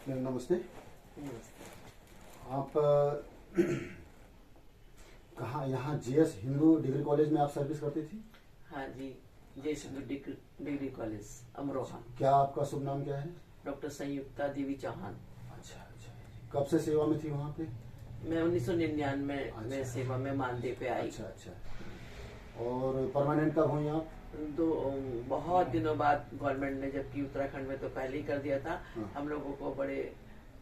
नमस्ते। आप कहाँ यहाँ जीएस हिंदू डिग्री कॉलेज में आप सर्विस करती थी? हाँ जी, GS Hindu degree college Amroha. क्या आपका शुभ नाम क्या है? डॉक्टर संयुक्ता देवी चौहान। अच्छा अच्छा। कब से सेवा में थी वहाँ पे? मैं 1999 में सेवा में मानदेय पे आई। अच्छा अच्छा। और परमानेंट कब हुई आप? बहुत दिनों बाद गवर्नमेंट ने, जबकि उत्तराखंड में तो पहले ही कर दिया था। हाँ। हम लोगों को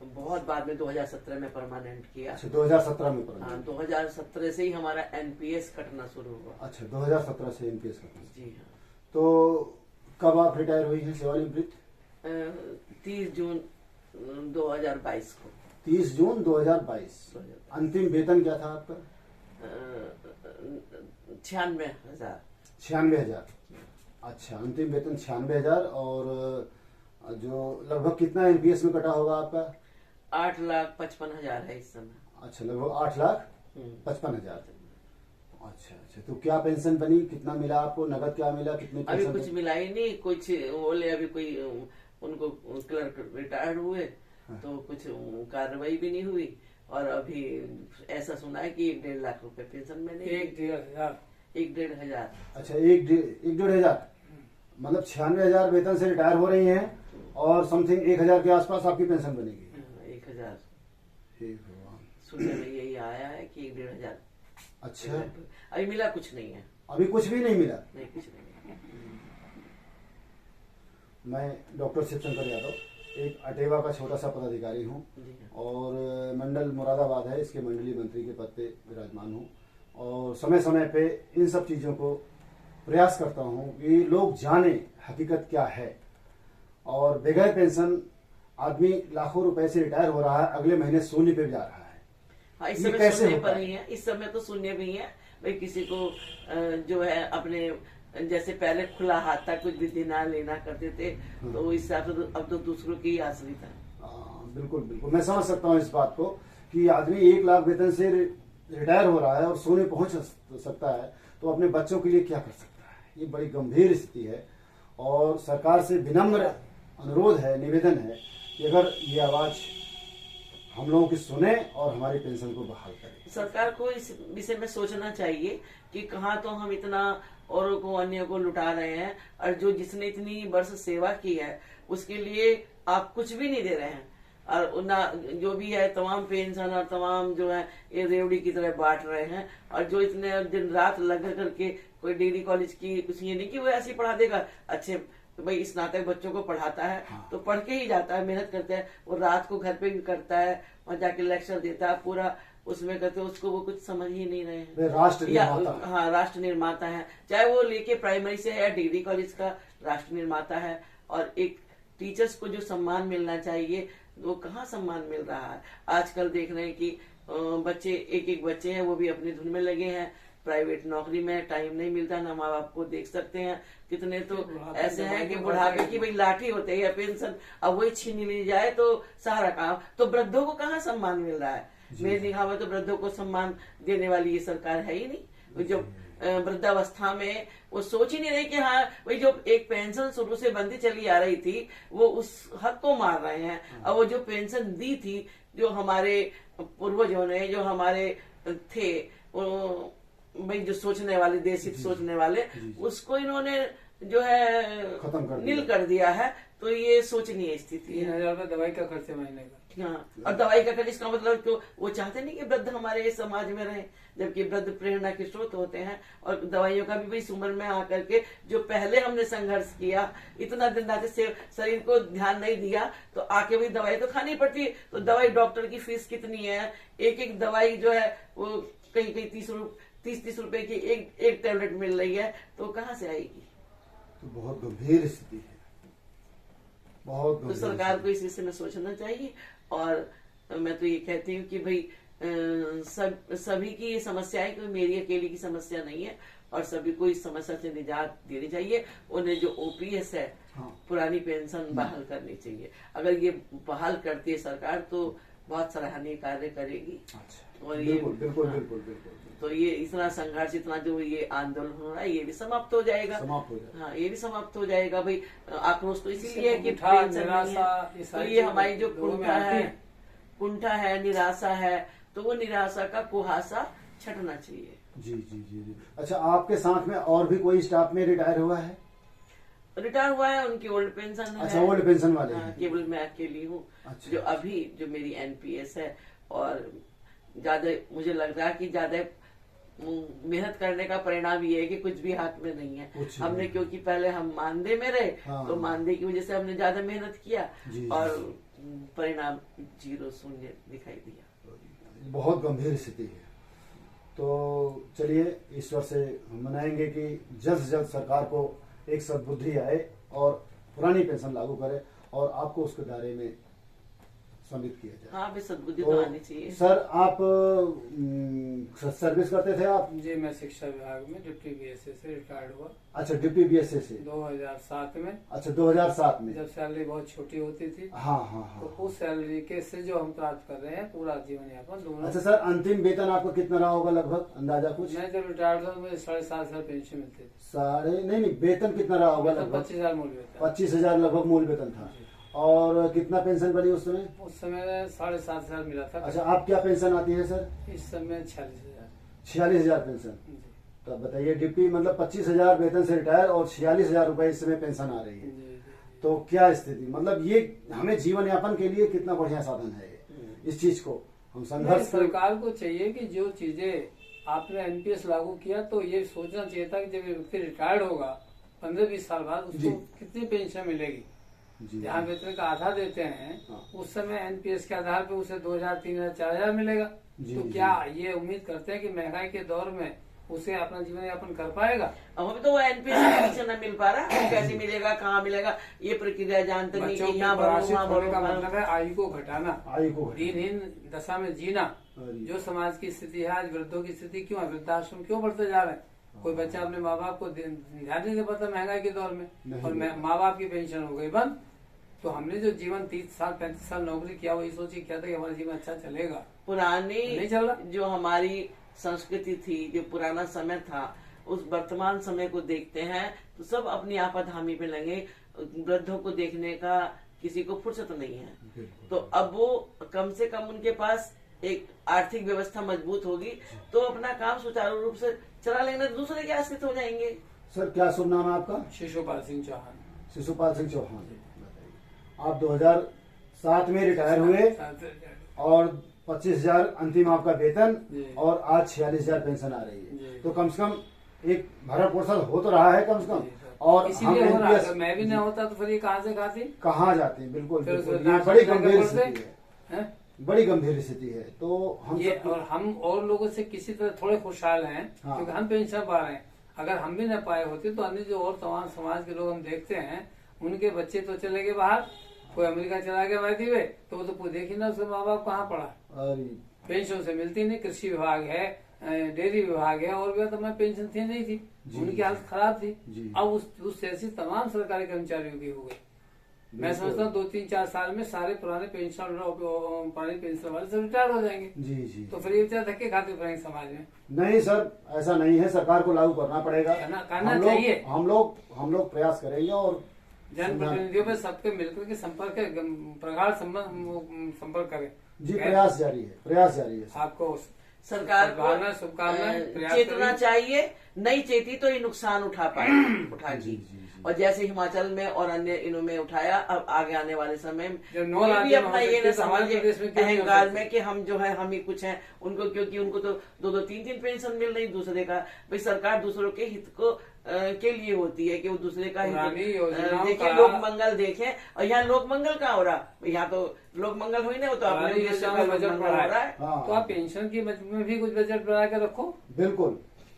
बहुत बाद में 2017 में परमानेंट किया। अच्छा, 2017 में परमानेंट? हाँ, 2017 से ही हमारा एनपीएस कटना शुरू हुआ। अच्छा, 2017 से एनपीएस कटना। जी हाँ। तो कब आप रिटायर हुई हैं, सेवानिवृत्त? 30 जून 2022 को। 30 जून 2022। अंतिम वेतन क्या था आपका? 96,000। 96,000। अच्छा, अंतिम वेतन 96,000। और जो लगभग कितना एनपीएस में कटा होगा आपका? 8,55,000 है इस समय। अच्छा, लगभग 8,55,000। अच्छा अच्छा। तो क्या पेंशन बनी, कितना मिला आपको, नगद क्या मिला, कितने अभी पेंशन? कुछ मिला ही नहीं, कुछ बोले अभी कोई उनको क्लर्क रिटायर्ड हुए। हाँ। तो कुछ कार्रवाई भी नहीं हुई। और अभी ऐसा सुना है कि 1-1.5 लाख रुपए पेंशन में नहीं। 1-1.5 हजार। अच्छा, 1-1.5 मतलब 96,000 वेतन से रिटायर हो रही हैं और समथिंग 1,000 के आसपास आपकी पेंशन बनेगी। 1,000 हे भगवान। सुनने में यही आया है कि 1-1.5 हजार। अच्छा, अभी मिला कुछ नहीं है। अभी कुछ भी नहीं मिला? नहीं, कुछ नहीं है। मैं डॉक्टर शिवशंकर यादव, एक अटेवा का छोटा सा पदाधिकारी हूँ और मंडल मुरादाबाद है, इसके मंडलीय मंत्री के पद पे विराजमान हूँ। और समय समय पे इन सब चीज़ों को प्रयास करता हूँ कि लोग जाने हकीकत क्या है। और बगैर पेंशन आदमी लाखों रुपए से रिटायर हो रहा है, अगले महीने शून्य पे जा रहा है। हाँ, इस ये समय कैसे सुनने होता पर ही है। इस समय तो सुनने भी है भाई, किसी को जो है अपने जैसे पहले खुला हाथ था, कुछ भी देना लेना करते थे, तो इस हिसाब से अब तो दूसरों की आश्रित है। बिल्कुल बिल्कुल, मैं समझ सकता हूँ इस बात को कि आदमी 1 लाख वेतन से रिटायर हो रहा है और सोने पहुंच सकता है, तो अपने बच्चों के लिए क्या कर सकता है? ये बड़ी गंभीर स्थिति है। और सरकार से विनम्र अनुरोध है, निवेदन है कि अगर ये आवाज हम लोगों की सुने और हमारी पेंशन को बहाल करें। सरकार को इस विषय में सोचना चाहिए कि कहाँ तो हम इतना औरों को, अन्य को लुटा रहे हैं, और जो जिसने इतनी वर्ष सेवा की है उसके लिए आप कुछ भी नहीं दे रहे हैं। और ना जो भी है तमाम पेंशन और तमाम जो है ये रेवड़ी की तरह बांट रहे हैं। और जो इतने दिन रात लग करके कोई डिग्री कॉलेज की कुछ ये नहीं कि वो ऐसे ही पढ़ा देगा। अच्छे तो भाई स्नातक बच्चों को पढ़ाता है। हाँ। तो पढ़ के ही जाता है, मेहनत करता है, वो रात को घर पे भी करता है, वहाँ जाके लेक्चर देता है पूरा, उसमें करते उसको वो कुछ समझ ही नहीं रहे हैं। राष्ट्र निर्माता। हाँ, राष्ट्र निर्माता है, चाहे वो लेके प्राइमरी से है या डिग्री कॉलेज का राष्ट्र निर्माता है। और एक टीचर्स को जो सम्मान मिलना चाहिए वो कहाँ सम्मान मिल रहा है। आजकल देख रहे हैं कि बच्चे, एक बच्चे हैं वो भी अपनी धुन में लगे हैं, प्राइवेट नौकरी में टाइम नहीं मिलता, ना माँ बाप को देख सकते हैं। कितने तो ऐसे हैं कि बुढ़ापे की भाई लाठी होते हैं या पेंशन, अब वही छीन ली जाए तो सारा काम। तो वृद्धों को कहाँ सम्मान मिल रहा है? मेरी निगाह में तो वृद्धों को सम्मान देने वाली ये सरकार है ही नहीं। जो वृद्धावस्था में वो सोच ही नहीं रही कि हाँ भाई जो एक पेंशन शुरू से बनती चली आ रही थी वो उस हक को मार रहे हैं। और वो जो पेंशन दी थी, जो हमारे पूर्वजों ने, जो हमारे थे, भाई जो सोचने वाले, देशित सोचने वाले, उसको इन्होंने जो है खत्म नील कर दिया है। तो ये सोचनीय स्थिति है। 3,000 रुपये दवाई का खर्चे महीने का। हाँ, और दवाई का खर्च, इसका मतलब तो वो चाहते नहीं कि वृद्ध हमारे समाज में रहे, जबकि वृद्ध प्रेरणा के स्रोत होते हैं। और दवाइयों का भी इस उम्र में आकर के जो पहले हमने संघर्ष किया, इतना दिन रात से शरीर को ध्यान नहीं दिया, तो आके भी दवाई तो खानी पड़ती है। तो दवाई, डॉक्टर की फीस कितनी है? एक दवाई जो है वो कहीं 30 रुपए की एक टेबलेट मिल रही है, तो कहाँ से आएगी? तो बहुत गंभीर स्थिति है, बहुत तो सरकार को इस विषय में सोचना चाहिए। और मैं तो ये कहती हूँ कि भाई सभी की ये समस्या है, कोई मेरी अकेली की समस्या नहीं है। और सभी को इस समस्या से निजात देनी चाहिए। उन्हें जो ओपीएस है, हाँ, पुरानी पेंशन बहाल करनी चाहिए। अगर ये बहाल करती है सरकार तो बहुत सराहनीय कार्य करेगी। अच्छा, और ये बिल्कुल बिल्कुल बिल्कुल बिल्कुल तो ये इतना संघर्ष, इतना जो ये आंदोलन हो रहा है, ये भी समाप्त हो जाएगा। समाप्त हो जाए। हाँ, ये भी समाप्त हो जाएगा भाई। आक्रोश तो इसीलिए है कि कुंठा, पेंशन नहीं निराशा, है। ये तो सारी ये चीजें हमारी जो लोगों में कुंठा आती है, हैं। कुंठा है, निराशा है, तो वो निराशा का कुहासा छटना चाहिए। जी जी जी जी। अच्छा, आपके साथ में और भी कोई स्टाफ में रिटायर हुआ है? रिटायर हुआ है, उनकी ओल्ड पेंशन है। अच्छा, ओल्ड पेंशन वाले हाँ, हैं। केवल मैं अकेली हूँ अच्छा, जो अभी जो मेरी एनपीएस है। और ज्यादा मुझे लग रहा है कि ज्यादा मेहनत करने का परिणाम ये है कि कुछ भी हाथ में नहीं है। कुछ हमने नहीं। क्योंकि पहले हम मानदेय में रहे, हाँ। तो मानदेय की वजह से हमने ज्यादा मेहनत किया जी, और जी। परिणाम 0 शून्य दिखाई दिया। बहुत गंभीर स्थिति है। तो चलिए, ईश्वर से हम मनाएंगे कि जल्द से जल्द सरकार को एक सद्बुद्धि आए और पुरानी पेंशन लागू करे और आपको उसके दायरे में सम्मिलित किया जाए। हाँ, भी सद्बुद्धि तो आनी चाहिए। सर, आप सर्विस करते थे आप? जी, मैं शिक्षा विभाग में डिप्टी बीएसए से रिटायर्ड हुआ अच्छा, डिप्टी बीएसए से 2007 में। अच्छा, 2007 में। जब सैलरी बहुत छोटी होती थी, हाँ हाँ तो हाँ। उस सैलरी के से जो हम प्राप्त कर रहे हैं पूरा जीवन यापन दोनों। अच्छा सर, अंतिम वेतन आपका कितना रहा होगा लगभग, अंदाजा कुछ? मैं जब रिटायर्ड हुआ तो मुझे 7,500 पेंशन मिलती थी। साढ़े नहीं, वेतन कितना रहा होगा मतलब लगभग? 25,000 मूल वेतन। 25,000 लगभग मूल वेतन था। और कितना पेंशन बनी उस समय? उस समय 7,500 मिला था। अच्छा, आप क्या पेंशन आती है सर? इस समय 46,000। 46,000 पेंशन। तो अब बताइए, डिप्टी मतलब 25,000 वेतन से रिटायर और 46,000 रुपए इस समय पेंशन आ रही है। जी। तो क्या स्थिति, मतलब ये हमें जीवन यापन के लिए कितना बढ़िया साधन है ये। इस चीज को हम संघर्ष कर... सरकार को चाहिए कि जो चीजें आपने एनपीएस लागू किया, तो ये सोचना चाहिए था कि जब व्यक्ति रिटायर्ड होगा 15-20 साल बाद, जी। उसको कितनी पेंशन मिलेगी। जी जहाँ वेतन का आधा देते हैं, हाँ। उस समय एनपीएस के आधार पे उसे 2,000, 3,000, 4,000 मिलेगा। जी, तो जी। क्या ये उम्मीद करते हैं कि महंगाई के दौर में उसे अपना जीवन यापन कर पाएगा? अब हमें तो वो एनपीएस के पीछे न मिल पा रहा है, कैसे मिलेगा, कहाँ मिलेगा, ये प्रक्रिया जानते नहीं बच्चों कि की यहाँ भरो, पराश्रित वहाँ होने का भरो। मतलब है आयु को घटाना, आयु को दीनहीन दशा में जीना। अरे। जो समाज की स्थिति है आज, वृद्धों की स्थिति क्यों है, वृद्धाश्रम क्यों बढ़ते जा रहे हैं? कोई बच्चा अपने माँ बाप को ध्यान नहीं दे पाता महंगाई के दौर में, नहीं। और माँ बाप की पेंशन हो गई बंद। तो हमने जो जीवन 30 साल 35 साल नौकरी किया, वही सोची क्या था कि हमारा जीवन अच्छा चलेगा। पुरानी नहीं चल रहा। जो हमारी संस्कृति थी, जो पुराना समय था, उस वर्तमान समय को देखते हैं तो सब अपनी आपाधामी पे लगे। वृद्धों को देखने का किसी को फुर्सत नहीं है। बिल्कुल। तो अब वो कम से कम उनके पास एक आर्थिक व्यवस्था मजबूत होगी तो अपना काम सुचारू रूप से चला लेंगे, दूसरे के आश्रित हो जाएंगे। सर, क्या शुभ नाम है आपका? शिशुपाल सिंह चौहान। शिशुपाल सिंह चौहान। बताइए, आप 2007 में रिटायर हुए और 25,000 अंतिम आपका वेतन जी। और आज 46,000 पेंशन आ रही जी। है। तो कम से कम एक भरण पोषण हो तो रहा है कम से कम। और हम इसीलिए हो रहा है। NPS अगर मैं भी नहीं होता तो फिर ये कहाँ से खाती? कहाँ जाते हैं? बिल्कुल फिर बिल्कुल, उसमें ये दांत बड़ी खर्चा गंभीर करते स्थिति है, हैं? बड़ी गंभीर स्थिति है। तो हम ये सब और हम और लोगों से किसी तरह थोड़े खुशहाल हैं, हाँ। क्योंकि हम पेंशन पा रहे हैं। अगर हम भी न पाए होते तो अन्य जो और तमाम समाज के लोग हम देखते हैं, उनके बच्चे तो चले गए बाहर, कोई अमेरिका चला गया वैदी में, तो वो तो देख ही ना उसके माँ बाप कहाँ पड़ा। अरे, पेंशन से मिलती नहीं। कृषि विभाग है, डेयरी विभाग है, और भी तो मैं पेंशन थी नहीं थी, जी। उनकी हालत खराब थी। जी। अब उस ऐसी तमाम सरकारी कर्मचारियों की हो गई। मैं बिल्कुल। समझता हूँ 2-3-4 साल में सारे पुराने पेंशन वाले सब रिटायर हो जाएंगे। जी जी। तो फिर ये बेचारे धक्के खाते फिरेंगे समाज में। नहीं सर, ऐसा नहीं है, सरकार को लागू करना पड़ेगा। करना हम लोग- चाहिए। हम लोग प्रयास करेंगे और जनप्रतिनिधियों में सबके मिलकर के संपर्क प्रगाढ़ संपर्क करें। जी, प्रयास जारी है, प्रयास जारी है। आपको सरकार को शुभकामनाएं, प्रयास चेतना करें। चाहिए, नहीं चेती तो ये नुकसान उठाएगी। जी, जी, जी। और जैसे हिमाचल में और अन्य इनों में उठाया, अब आगे आने वाले समय में जब नौ कोई भी राज्य में अपना हो ये सकते न तो हमारे समझे प्रदेश में क्यों नहीं हो अहंकार सकते? में कि हम जो है हम ही कुछ हैं उनको, क्योंकि उनको तो 2-2, 3-3 पेंशन मिल रही दूसरे का। भाई सरकार दूसरों के हित को के लिए होती है कि वो दूसरे का पुरानी हित योजनाओं देखें, का- लोक मंगल देखें। और यहाँ लोक मंगल कहाँ हो रहा? यहाँ तो लोक मंगल हो ही नहीं, वो तो अपने पुरानी उद्देश्य का योजनाओं में लोक बजट मंगल हो रहा है। हाँ। तो आप पेंशन की में भी कुछ बजट बना के रखो, बिल्कुल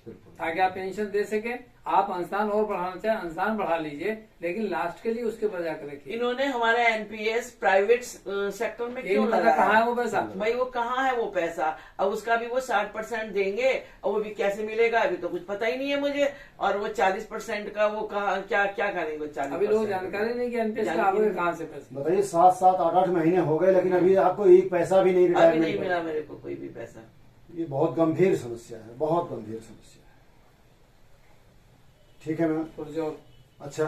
बिल्कुल। ताकि आप पेंशन दे सके। आप अनुदान और बढ़ाना चाहें अनुदान बढ़ा लीजिए, लेकिन लास्ट के लिए उसके बजा कर रखिए। इन्होंने हमारे एनपीएस प्राइवेट सेक्टर में क्यों पता लगाया? कहाँ है वो पैसा? भाई वो कहाँ है वो पैसा? अब उसका भी वो 60% देंगे और वो भी कैसे मिलेगा अभी तो कुछ पता ही नहीं है मुझे। और वो 40% का वो कहाँ क्या क्या करेंगे 40%? अभी लोग जानकारी नहीं कि एनपीएस का आगे कहाँ से पैसा। बताइए 7-7, 8-8 महीने हो गए लेकिन अभी आपको एक पैसा भी नहीं अभी रिटायरमेंट नहीं का। मिला मेरे को कोई भी पैसा। ये बहुत गंभीर समस्या है, बहुत गंभीर समस्या है। ठीक है मैम। और जो अच्छा।